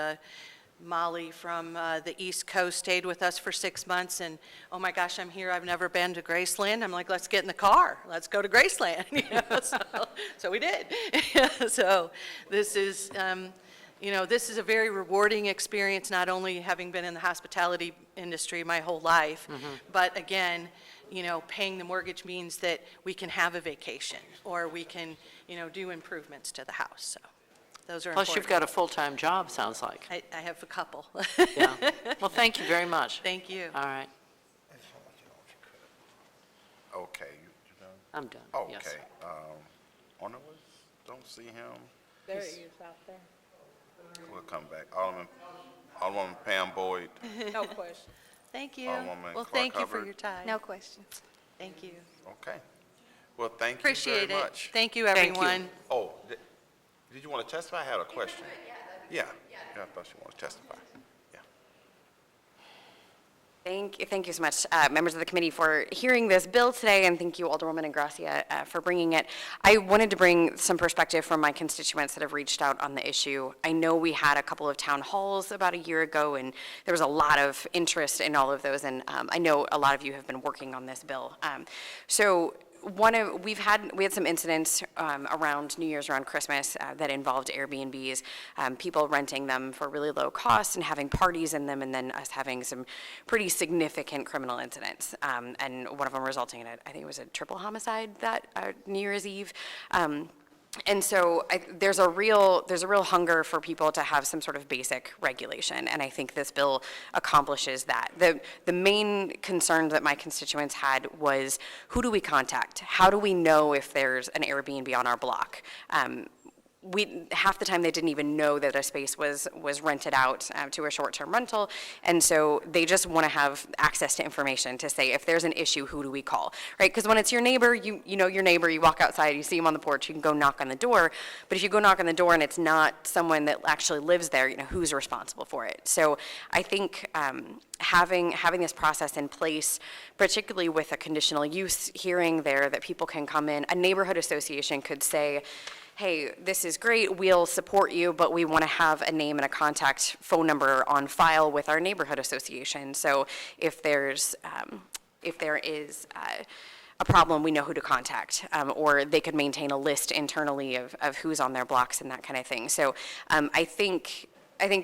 Molly from the East Coast stayed with us for 6 months, and, oh my gosh, I'm here, I've never been to Graceland. I'm like, let's get in the car, let's go to Graceland, you know, so we did. So this is, this is a very rewarding experience, not only having been in the hospitality industry my whole life, but again, paying the mortgage means that we can have a vacation, or we can, do improvements to the house, so those are important. Plus, you've got a full-time job, sounds like. I have a couple. Yeah. Well, thank you very much. Thank you. All right, Okay, you done? I'm done, yes. Okay, Ornowitz, don't see him. There he is out there. We'll come back. Alderwoman Pam Boyd, No question. Thank you. Alderwoman Well, Clark thank you for Hubbard. your time. No questions. Thank you. okay. Well, thank you Appreciate very it. much. Thank you, Thank you. everyone. Oh, did you want to testify? I had a question. Yeah, I thought you wanted to testify. Yeah. Thank you so much, members of the committee, for hearing this bill today, and thank you, Alderwoman Ingrassia, for bringing it. I wanted to bring some perspective from my constituents that have reached out on the issue. I know we had a couple of town halls about a year ago, and there was a lot of interest in all of those, and I know a lot of you have been working on this bill. So we had some incidents around New Year's, around Christmas, that involved Airbnbs, people renting them for really low cost and having parties in them, and then us having some pretty significant criminal incidents, and one of them resulting in I think it was a triple homicide that New Year's Eve. And so there's a real hunger for people to have some sort of basic regulation, and I think this bill accomplishes that. The main concern that my constituents had was, who do we contact? How do we know if there's an Airbnb on our block? Half the time they didn't even know that a space was rented out to a short-term rental, and so they just want to have access to information to say, if there's an issue, who do we call, right? Because when it's your neighbor, you know your neighbor, you walk outside, you see him on the porch, you can go knock on the door, but if you go knock on the door and it's not someone that actually lives there, who's responsible for it? So I think having this process in place, particularly with a conditional use hearing there that people can come in, a neighborhood association could say, hey, this is great, we'll support you, but we want to have a name and a contact phone number on file with our neighborhood association. So if there is a problem, we know who to contact, or they could maintain a list internally of who's on their blocks and that kind of thing. So I think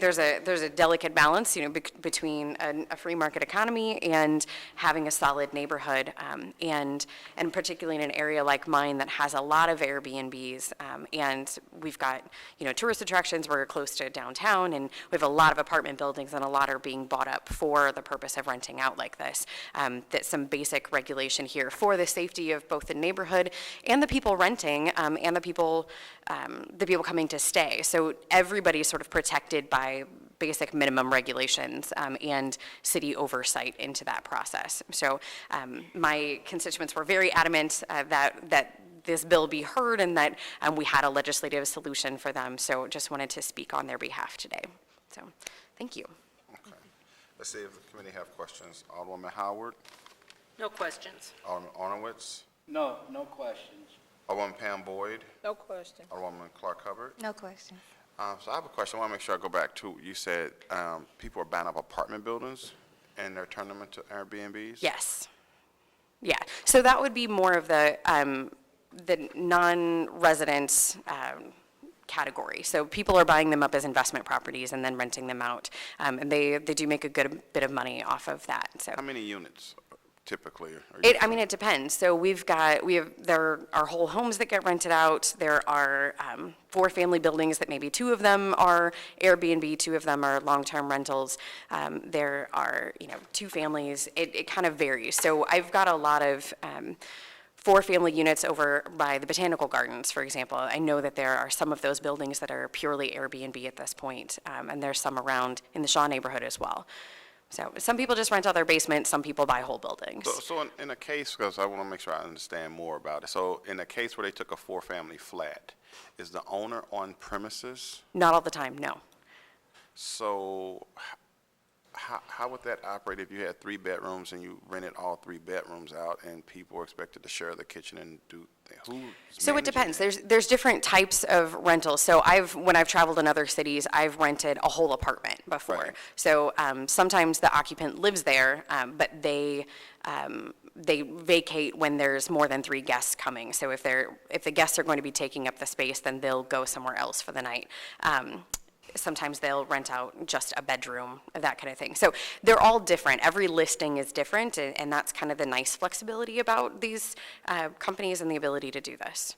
there's a delicate balance, between a free market economy and having a solid neighborhood, and particularly in an area like mine that has a lot of Airbnbs, and we've got tourist attractions. We're close to downtown, and we have a lot of apartment buildings, and a lot are being bought up for the purpose of renting out like this. That some basic regulation here for the safety of both the neighborhood and the people renting, and the people coming to stay. So everybody's sort of protected by basic minimum regulations, and city oversight into that process. So my constituents were very adamant that this bill be heard, and that we had a legislative solution for them. So just wanted to speak on their behalf today. So thank you. Okay. Let's see if the committee have questions. Alderwoman Howard, No questions. Alderman Ornowitz, No questions. Alderwoman Pam Boyd, No question. Alderwoman Clark Hubbard. No questions. So I have a question. I want to make sure I go back to, you said people are buying up apartment buildings and they're turning them into Airbnbs? Yes. Yeah. So that would be more of the non-residents category. So people are buying them up as investment properties and then renting them out, and they do make a good bit of money off of that. So. How many units typically? It depends. So there are whole homes that get rented out. There are 4-family buildings that maybe 2 of them are Airbnb, 2 of them are long-term rentals. There are 2 families. It kind of varies. So I've got a lot of 4-family units over by the Botanical Gardens, for example. I know that there are some of those buildings that are purely Airbnb at this point, and there's some around in the Shaw neighborhood as well. So some people just rent out their basement, some people buy whole buildings. So in a case, because I want to make sure I understand more about it. So in a case where they took a 4-family flat, is the owner on premises? Not all the time, no. So how would that operate if you had 3 bedrooms and you rented all 3 bedrooms out and people were expected to share the kitchen and do something? Who's So it managing depends. that? There's different types of rentals. So when I've traveled in other cities, I've rented a whole apartment before. Right. So sometimes the occupant lives there, but they vacate when there's more than 3 guests coming. So if the guests are going to be taking up the space, then they'll go somewhere else for the night. Sometimes they'll rent out just a bedroom, that kind of thing. So they're all different. Every listing is different, and that's kind of the nice flexibility about these companies and the ability to do this.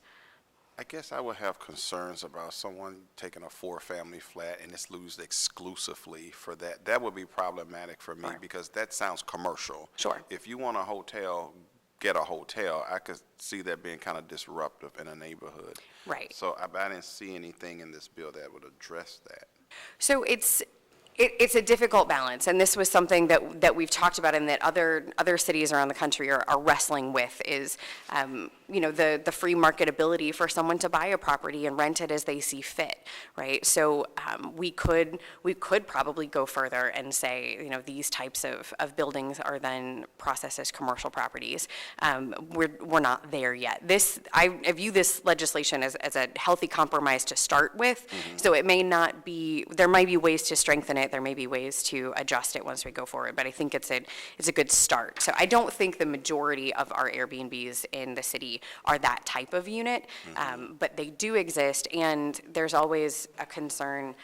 I guess I would have concerns about someone taking a 4-family flat and it's used exclusively for that. That would be problematic for me Right. because that sounds commercial. Sure. If you want a hotel, get a hotel. I could see that being kind of disruptive in a neighborhood. Right. So I didn't see anything in this bill that would address that. So it's a difficult balance, and this was something that we've talked about and that other cities around the country are wrestling with is, the free marketability for someone to buy a property and rent it as they see fit, right? So we could probably go further and say, these types of buildings are then processed as commercial properties. We're not there yet. I view this legislation as a healthy compromise to start with, so it may not be, there might be ways to strengthen it, there may be ways to adjust it once we go forward, but I think it's a good start. So I don't think the majority of our Airbnbs in the city are that type of unit, but they do exist, and there's always a concern,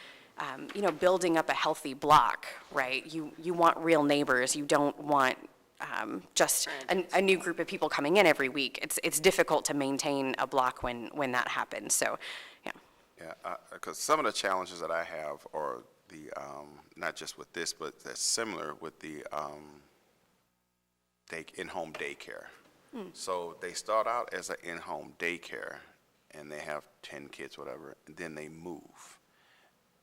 building up a healthy block, right? You want real neighbors, you don't want just a new group of people coming in every week. It's difficult to maintain a block when that happens, so, yeah. Yeah, because some of the challenges that I have are the, not just with this, but that's similar with the in-home daycare. So they start out as an in-home daycare, and they have 10 kids, whatever, and then they move.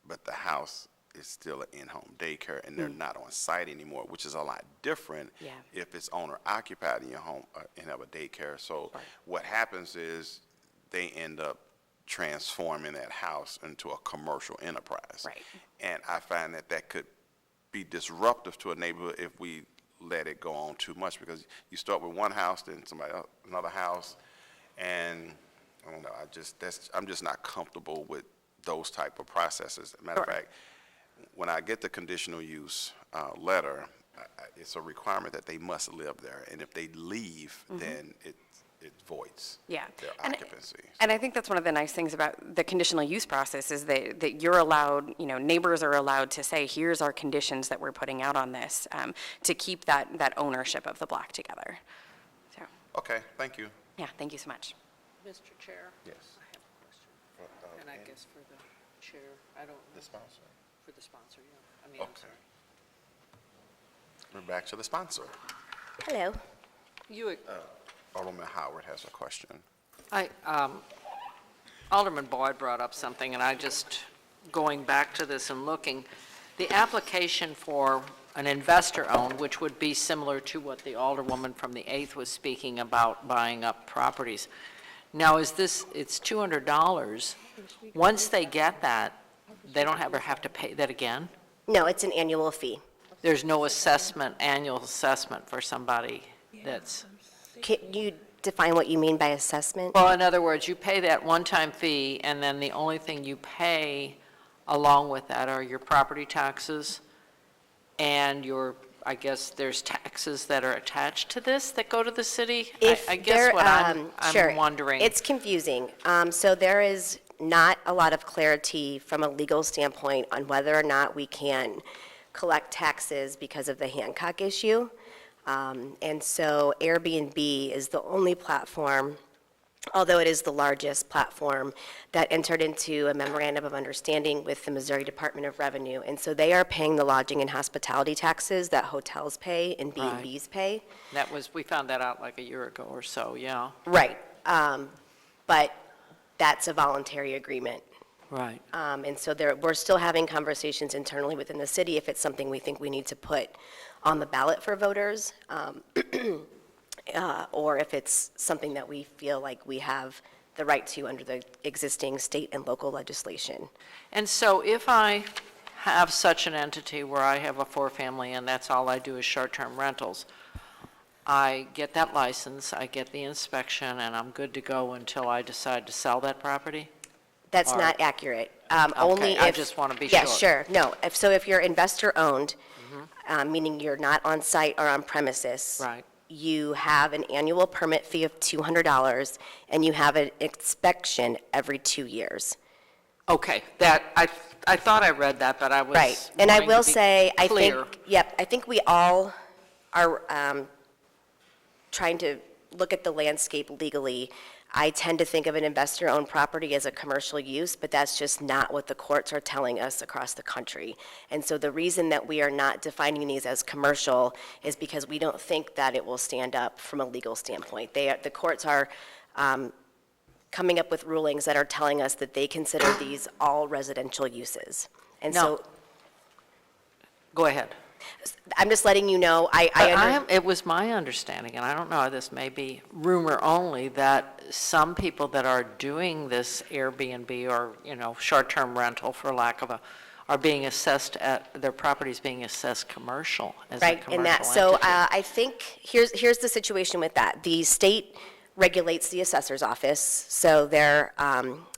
But the house is still an in-home daycare, and they're not on site anymore, which is a lot different Yeah. if it's owner-occupied in your home and have a daycare. So what happens is they end up transforming that house into a commercial enterprise. Right. And I find that could be disruptive to a neighborhood if we let it go on too much, because you start with one house, then somebody else, another house, and I don't know, I'm just not comfortable with those type of processes. Matter of fact, when I get the conditional use letter, it's a requirement that they must live there, and if they leave, then it voids Yeah. their And- occupancy. And I think that's one of the nice things about the conditional use process is that you're allowed, neighbors are allowed to say, here's our conditions that we're putting out on this, to keep that ownership of the block together. So, Okay, thank you. yeah, thank you so much. Mr. Chair, Yes. I have a question, and I guess for the chair, I don't know, The sponsor. for the sponsor, yeah. I mean, I'm Okay. sorry. We're back to the sponsor. Hello. You, Alderman Howard has a question. Alderman Boyd brought up something, and I just, going back to this and looking, the application for an investor-owned, which would be similar to what the Alderwoman from the 8th was speaking about, buying up properties. Now, it's $200. Once they get that, they don't ever have to pay that again? No, it's an annual fee. There's no annual assessment for somebody that's... Can you define what you mean by assessment? Well, in other words, you pay that one-time fee, and then the only thing you pay along with that are your property taxes and I guess there's taxes that are attached to this that go to the city? I guess what I'm Sure. wondering. It's confusing. So there is not a lot of clarity from a legal standpoint on whether or not we can collect taxes because of the Hancock issue. And so Airbnb is the only platform, although it is the largest platform, that entered into a memorandum of understanding with the Missouri Department of Revenue. And so they are paying the lodging and hospitality taxes that hotels pay and B&Bs pay. We found that out like a year ago or so, yeah. Right. But that's a voluntary agreement. Right. And so we're still having conversations internally within the city if it's something we think we need to put on the ballot for voters, or if it's something that we feel like we have the right to under the existing state and local legislation. And so if I have such an entity where I have a 4-family and that's all I do is short-term rentals, I get that license, I get the inspection, and I'm good to go until I decide to sell that property? That's All not right. accurate. Only if. I just wanna be Yes, sure. sure. No, if you're investor-owned, meaning you're not on site or on premises. Right. You have an annual permit fee of $200, and you have an inspection every 2 years. Okay, I thought I read that, but I was Right. And I wanting to will be say, I clear. think, yep, I think we all are trying to look at the landscape legally. I tend to think of an investor-owned property as a commercial use, but that's just not what the courts are telling us across the country. And so the reason that we are not defining these as commercial is because we don't think that it will stand up from a legal standpoint. The courts are coming up with rulings that are telling us that they consider these all residential uses. And No. so Go ahead. I'm just letting you know, It was my understanding, and I don't know, this may be rumor only, that some people that are doing this Airbnb or, short-term rental, for lack of are being assessed their properties being assessed commercial, as a right, commercial in that, so entity. I think, here's the situation with that. The state regulates the assessor's office, so there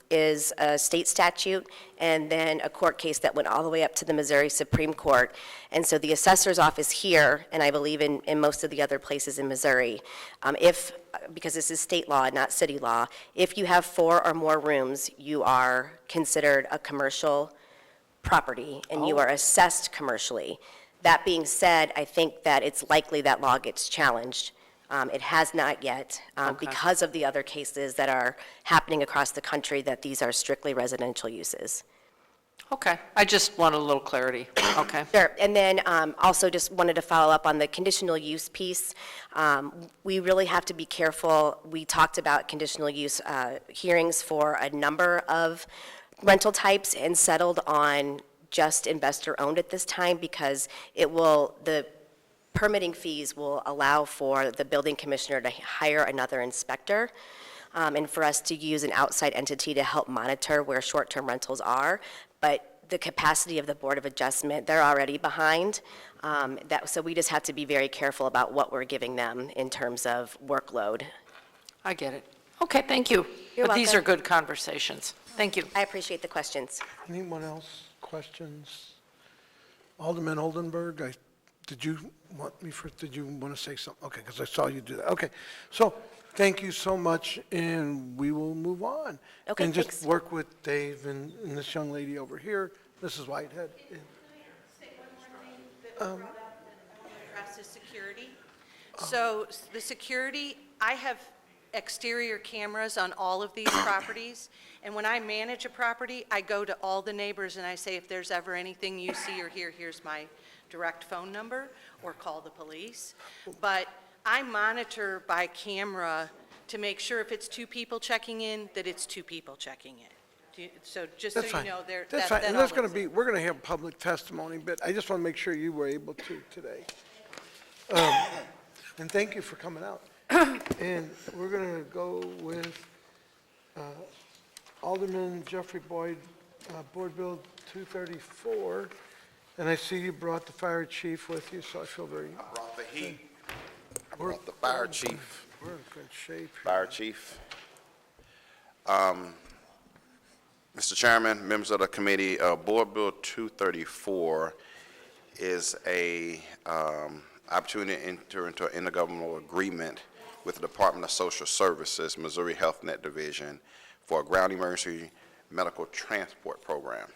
is a state statute and then a court case that went all the way up to the Missouri Supreme Court. And so the assessor's office here, and I believe in most of the other places in Missouri, because this is state law, not city law, if you have 4 or more rooms, you are considered a commercial property and you are assessed commercially. That being said, I think that it's likely that law gets challenged. It has not yet, because of the other cases that are happening across the country, that these are strictly residential uses. Okay, I just want a little clarity, okay? Sure, and then also just wanted to follow up on the conditional use piece. We really have to be careful. We talked about conditional use hearings for a number of rental types and settled on just investor-owned at this time because the permitting fees will allow for the building commissioner to hire another inspector and for us to use an outside entity to help monitor where short-term rentals are. But the capacity of the Board of Adjustment, they're already behind. So we just have to be very careful about what we're giving them in terms of workload. I get it. Okay, thank you. You're But these welcome. are good conversations. Thank you. I appreciate the questions. Anyone else, questions? Alderman Oldenburg, did you want to say something? Okay, because I saw you do that. Okay, so thank you so much, and we will move on. Okay, And just thanks. work with Dave and this young lady over here, Mrs. Whitehead. Say one more thing that was brought up that I want to address is security. So the security, I have exterior cameras on all of these properties, and when I manage a property, I go to all the neighbors and I say, if there's ever anything you see or hear, here's my direct phone number, or call the police. But I monitor by camera to make sure if it's 2 people checking in, that it's 2 people checking in. So just so That's you fine. know, That's fine, and there's going to be, we're going to have public testimony, but I just want to make sure you were able to today. And thank you for coming out. And we're going to go with Alderman Jeffrey Boyd, Board Bill 234. And I see you brought the fire chief with you, so I feel very, Brought the heat. I brought the fire chief. we're in good shape here. Fire chief. Mr. Chairman, members of the committee, Board Bill 234 is a opportunity to enter into an intergovernmental agreement with the Department of Social Services, Missouri Health Net Division, for a ground emergency medical transport program.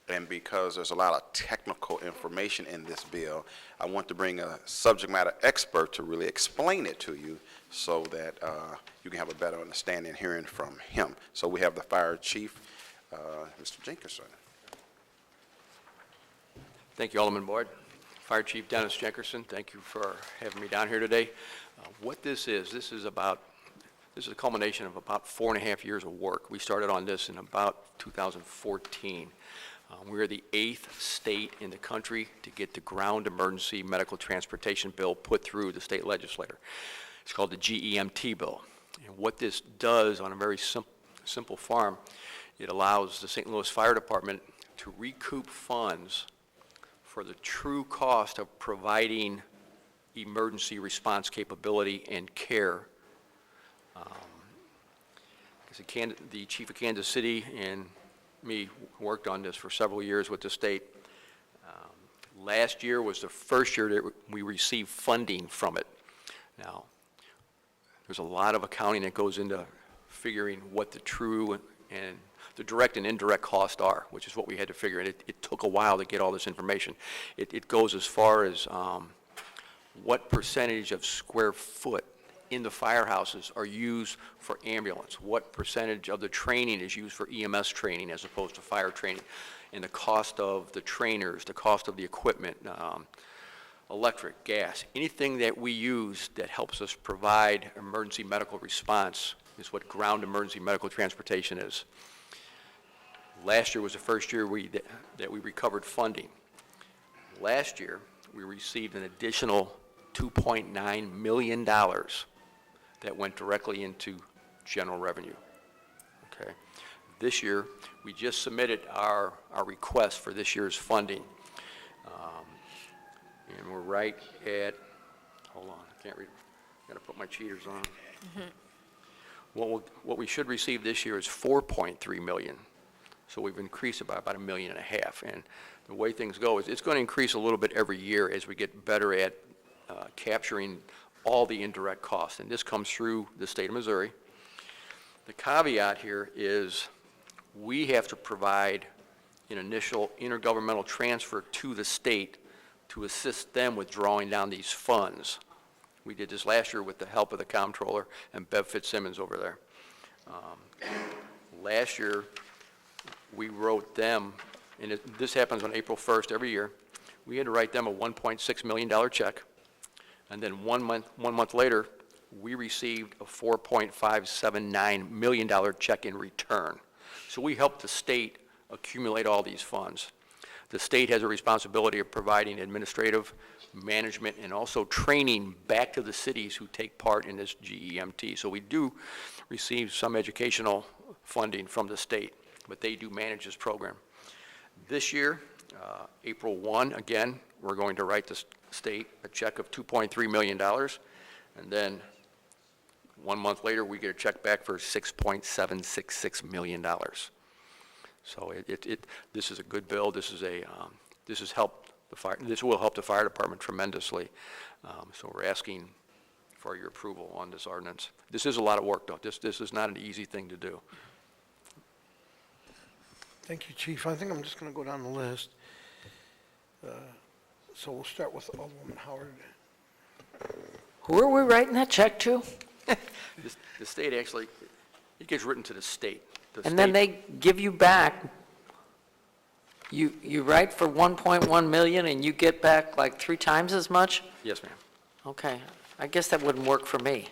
And because there's a lot of technical information in this bill, I want to bring a subject matter expert to really explain it to you so that you can have a better understanding hearing from him. So we have the fire chief, Mr. Jenkinson. Thank you, Alderman Boyd. Fire Chief Dennis Jenkinson, thank you for having me down here today. What this is a culmination of about 4.5 years of work. We started on this in about 2014. We're the 8th state in the country to get the ground emergency medical transportation bill put through the state legislature. It's called the GEMT bill. And what this does on a very simple farm, it allows the St. Louis Fire Department to recoup funds for the true cost of providing emergency response capability and care. The chief of Kansas City and me worked on this for several years with the state. Last year was the first year that we received funding from it. Now, there's a lot of accounting that goes into figuring what the true and the direct and indirect costs are, which is what we had to figure. And it took a while to get all this information. It goes as far as what percentage of square foot in the firehouses are used for ambulance, what percentage of the training is used for EMS training as opposed to fire training, and the cost of the trainers, the cost of the equipment, electric, gas, anything that we use that helps us provide emergency medical response is what ground emergency medical transportation is. Last year was the first year that we recovered funding. Last year, we received an additional $2.9 million that went directly into general revenue. Okay. This year, we just submitted our request for this year's funding. And we're right at, hold on, I can't read, got to put my cheaters on. What we should receive this year is $4.3 million. So we've increased it by about $1.5 million. And the way things go is it's going to increase a little bit every year as we get better at capturing all the indirect costs. And this comes through the state of Missouri. The caveat here is we have to provide an initial intergovernmental transfer to the state to assist them with drawing down these funds. We did this last year with the help of the comptroller and Bev Fitzsimmons over there. Last year, we wrote them, and this happens on April 1st every year, we had to write them a $1.6 million check, and then one month later, we received a $4.579 million check in return. So we helped the state accumulate all these funds. The state has a responsibility of providing administrative, management, and also training back to the cities who take part in this GEMT. So we do receive some educational funding from the state, but they do manage this program. This year, April 1, again, we're going to write the state a check of $2.3 million, and then 1 month later, we get a check back for $6.766 million. So this is a good bill. This has helped the fire. This will help the fire department tremendously. So we're asking for your approval on this ordinance. This is a lot of work, though. This is not an easy thing to do. Thank you, Chief. I think I'm just going to go down the list. So we'll start with Alderwoman Howard. Who are we writing that check to? The state actually, it gets written to the state. And then they give you back, you write for 1.1 million and you get back like 3 times as much? Yes, ma'am. Okay, I guess that wouldn't work for me.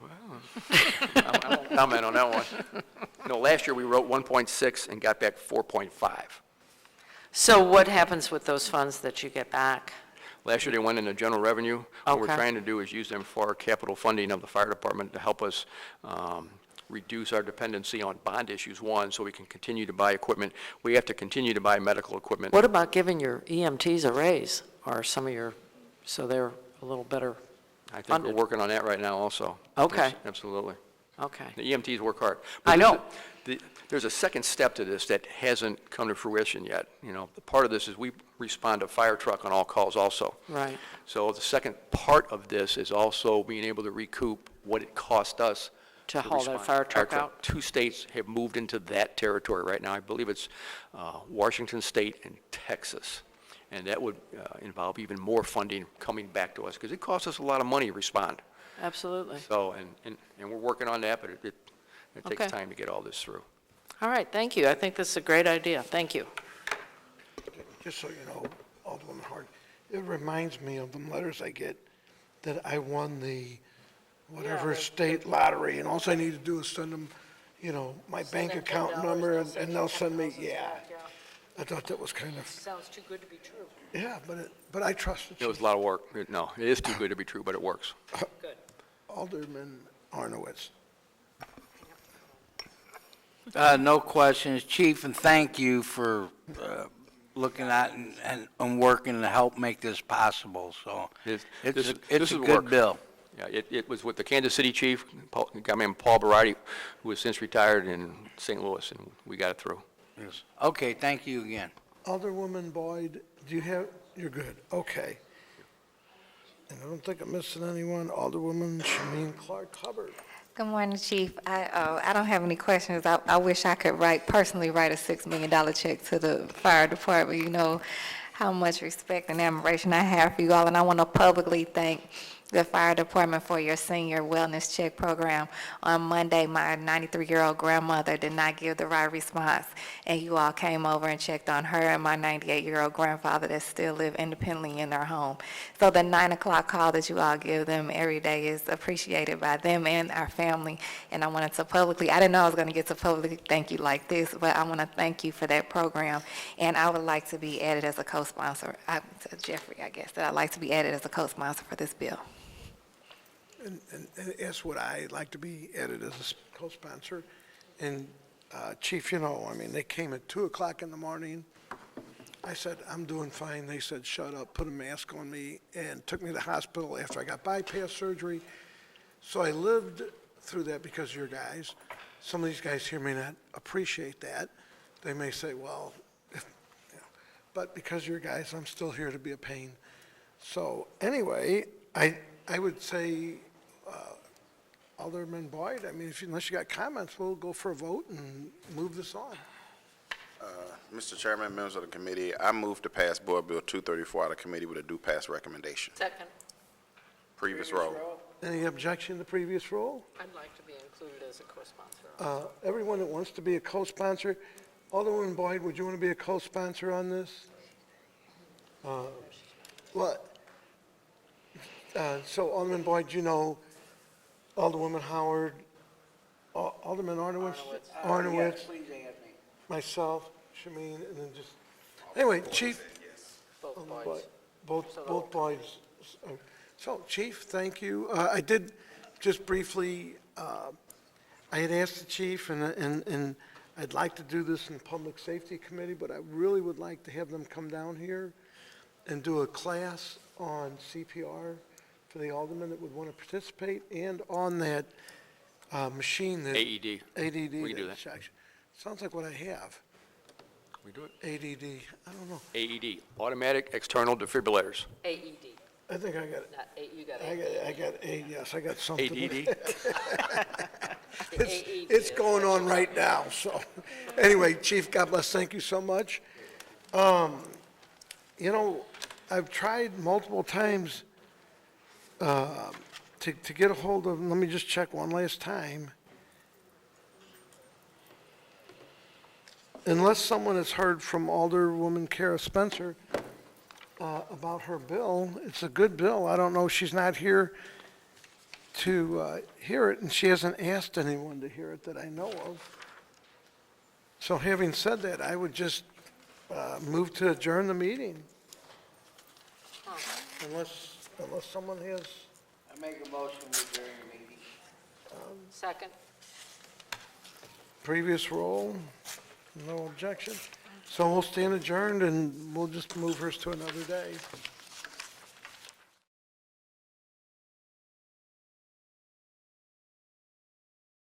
I won't comment on that one. No, last year we wrote 1.6 and got back 4.5. So what happens with those funds that you get back? Last year they went into general revenue. What we're Okay. trying to do is use them for capital funding of the fire department to help us reduce our dependency on bond issues, one, so we can continue to buy equipment. We have to continue to buy medical equipment. What about giving your EMTs a raise, or some of your, so they're a little better I think funded? we're working on that right now also. Okay. Yes, absolutely. Okay. The EMTs work hard. I know. There's a second step to this that hasn't come to fruition yet. You know, part of this is we respond to fire truck on all calls also. Right. So the second part of this is also being able to recoup what it cost us To haul that respond. fire truck out? 2 states have moved into that territory right now. I believe it's Washington State and Texas. And that would involve even more funding coming back to us, because it costs us a lot of money to respond. Absolutely. So, and we're working on that, but it takes Okay. time to get all this through. All right, thank you. I think this is a great idea. Thank you. Just so you know, Alderwoman Howard, it reminds me of the letters I get that I won the whatever state lottery, and all I need to do is send them, you know, my bank account number, and they'll send me, yeah. I thought that was kind of, Sounds too good to be true. yeah, but I trust the It was chief. a lot of work. No, it is too good to be true, but it works. Good. Alderman Arnowitz. No questions. Chief, and thank you for looking at and working to help make this possible, so This it's is a work. good bill. Yeah, it was with the Kansas City chief, a guy named Paul Barati, who has since retired in St. Louis, and we got it through. Yes. Okay, thank you again. Alderwoman Boyd, do you have, you're good, okay. And I don't think I'm missing anyone. Alderwoman Shameen Clark Hubbard. Good morning, Chief. I don't have any questions. I wish I could personally write a $6 million check to the fire department. You know how much respect and admiration I have for you all, and I want to publicly thank the fire department for your senior wellness check program. On Monday, my 93-year-old grandmother did not give the right response, and you all came over and checked on her and my 98-year-old grandfather that still live independently in their home. So the 9 o'clock call that you all give them every day is appreciated by them and our family. And I wanted to publicly, I didn't know I was going to get to publicly thank you like this, but I want to thank you for that program. And I would like to be added as a co-sponsor, to Jeffrey, I guess, that I'd like to be added as a co-sponsor for this bill. And that's what I'd like to be added as a co-sponsor. And Chief, you know, I mean, they came at 2 o'clock in the morning. I said, I'm doing fine. They said, shut up, put a mask on me, and took me to the hospital after I got bypass surgery. So I lived through that because of your guys. Some of these guys here may not appreciate that. They may say, well, but because of your guys, I'm still here to be a pain. So anyway, I would say, Alderman Boyd, I mean, unless you got comments, we'll go for a vote and move this on. Mr. Chairman, members of the committee, I move to pass Board Bill 234 out of committee with a due pass recommendation. Second. Previous roll. Any objection to previous rule? I'd like to be included as a co-sponsor. Everyone that wants to be a co-sponsor, Alderman Boyd, would you want to be a co-sponsor on this? What? So Alderman Boyd, you know, Alderwoman Howard, Alderman Arnowitz, myself, Shameen, and then just, anyway, Chief. Both Boyds. So, Chief, thank you. I did, just briefly, I had asked the chief, and I'd like to do this in Public Safety Committee, but I really would like to have them come down here and do a class on CPR for the aldermen that would want to participate, and on that machine that. AED. ADD. We can do that. Sounds like what I have. We do it. ADD, I don't know. AED, automatic external defibrillators. AED, I think I got it. not A, you got I got A, yes, I got something. ADD. It's going on right now, so. Anyway, Chief, God bless, thank you so much. You know, I've tried multiple times to get a hold of, let me just check one last time. Unless someone has heard from Alderwoman Kara Spencer about her bill, it's a good bill. I don't know, she's not here to hear it, and she hasn't asked anyone to hear it that I know of. So having said that, I would just move to adjourn the meeting. Unless someone has, I make a motion with during the meeting. Second. previous roll, no objection. So we'll stand adjourned, and we'll just move hers to another day.